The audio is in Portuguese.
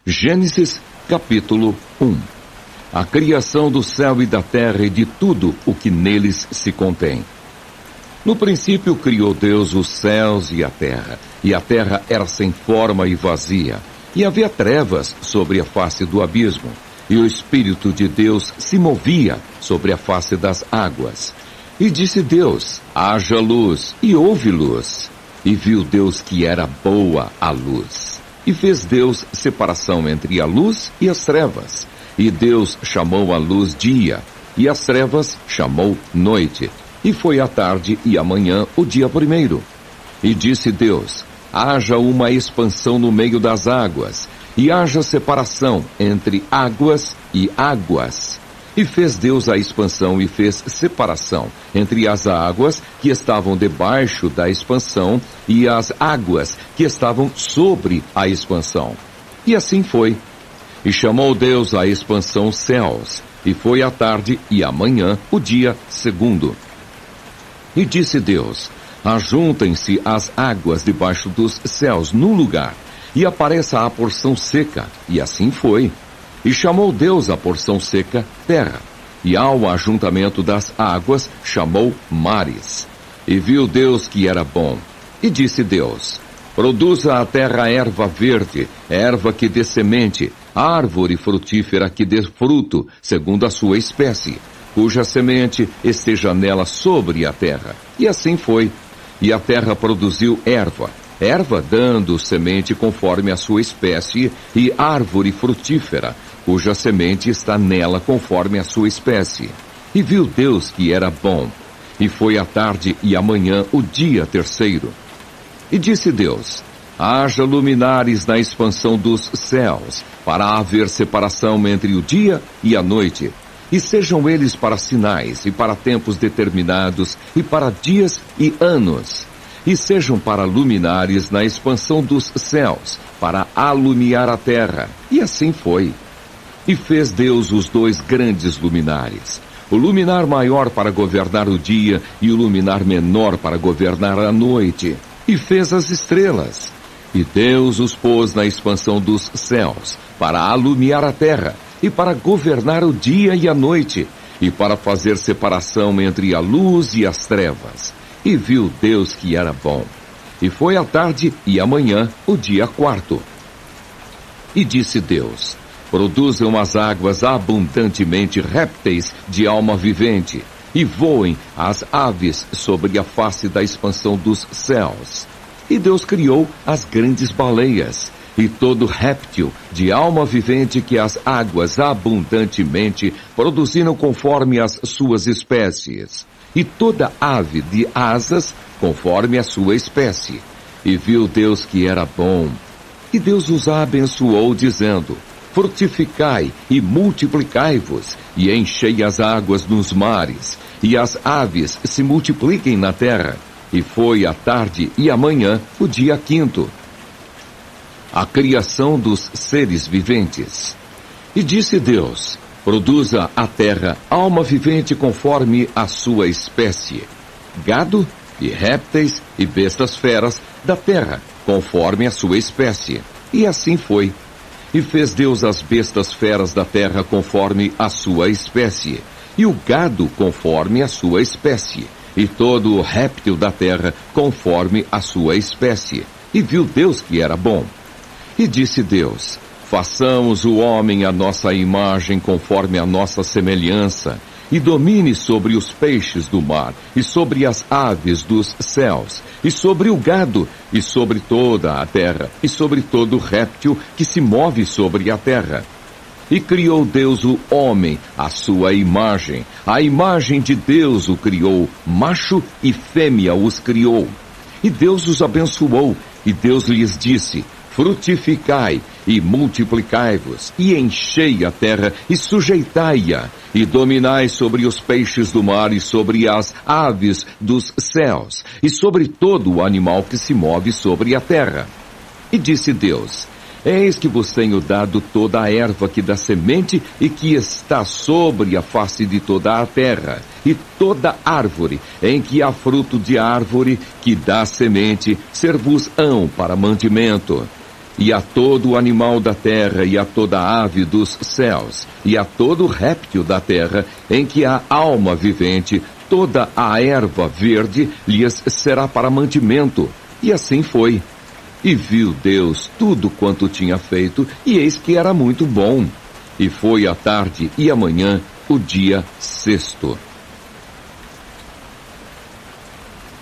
Gênesis, capítulo 1. A criação do céu e da terra e de tudo o que neles se contém. No princípio criou Deus os céus e a terra era sem forma e vazia, e havia trevas sobre a face do abismo, e o Espírito de Deus se movia sobre a face das águas. E disse Deus: haja luz, e houve luz. E viu Deus que era boa a luz. E fez Deus separação entre a luz e as trevas. E Deus chamou a luz dia, e as trevas chamou noite. E foi a tarde e a manhã o dia primeiro. E disse Deus: haja uma expansão no meio das águas, e haja separação entre águas e águas. E fez Deus a expansão e fez separação entre as águas que estavam debaixo da expansão e as águas que estavam sobre a expansão. E assim foi. E chamou Deus a expansão céus, e foi a tarde e a manhã o dia segundo. E disse Deus: ajuntem-se as águas debaixo dos céus num lugar, e apareça a porção seca. E assim foi. E chamou Deus a porção seca terra, e ao ajuntamento das águas chamou mares. E viu Deus que era bom. E disse Deus: produza a terra erva verde, erva que dê semente, árvore frutífera que dê fruto, segundo a sua espécie, cuja semente esteja nela sobre a terra. E assim foi. E a terra produziu erva dando semente conforme a sua espécie, e árvore frutífera, cuja semente está nela conforme a sua espécie. E viu Deus que era bom. E foi a tarde e a manhã o dia terceiro. E disse Deus: haja luminares na expansão dos céus, para haver separação entre o dia e a noite. E sejam eles para sinais, e para tempos determinados, e para dias e anos. E sejam para luminares na expansão dos céus, para alumiar a terra. E assim foi. E fez Deus os dois grandes luminares, o luminar maior para governar o dia, e o luminar menor para governar a noite. E fez as estrelas. E Deus os pôs na expansão dos céus, para alumiar a terra, e para governar o dia e a noite, e para fazer separação entre a luz e as trevas. E viu Deus que era bom. E foi a tarde e a manhã o dia quarto. E disse Deus: produzam as águas abundantemente répteis de alma vivente, e voem as aves sobre a face da expansão dos céus. E Deus criou as grandes baleias, e todo réptil de alma vivente que as águas abundantemente produziram conforme as suas espécies, e toda ave de asas conforme a sua espécie. E viu Deus que era bom. E Deus os abençoou, dizendo: frutificai e multiplicai-vos, e enchei as águas nos mares, e as aves se multipliquem na terra. E foi a tarde e a manhã o dia quinto. A criação dos seres viventes. E disse Deus: produza a terra alma vivente conforme a sua espécie, gado e répteis e bestas feras da terra, conforme a sua espécie. E assim foi. E fez Deus as bestas feras da terra conforme a sua espécie, e o gado conforme a sua espécie, e todo o réptil da terra conforme a sua espécie. E viu Deus que era bom. E disse Deus: façamos o homem à nossa imagem conforme a nossa semelhança, e domine sobre os peixes do mar, e sobre as aves dos céus, e sobre o gado, e sobre toda a terra, e sobre todo réptil que se move sobre a terra. E criou Deus o homem à sua imagem, a imagem de Deus o criou, macho e fêmea os criou. E Deus os abençoou, e Deus lhes disse: frutificai e multiplicai-vos, e enchei a terra e sujeitai-a, e dominai sobre os peixes do mar e sobre as aves dos céus, e sobre todo o animal que se move sobre a terra. E disse Deus: eis que vos tenho dado toda a erva que dá semente e que está sobre a face de toda a terra, e toda árvore em que há fruto de árvore que dá semente, ser-vos-ão para mantimento. E a todo animal da terra, e a toda ave dos céus, e a todo réptil da terra, em que há alma vivente, toda a erva verde lhes será para mantimento. E assim foi. E viu Deus tudo quanto tinha feito, e eis que era muito bom. E foi a tarde e a manhã, o dia sexto.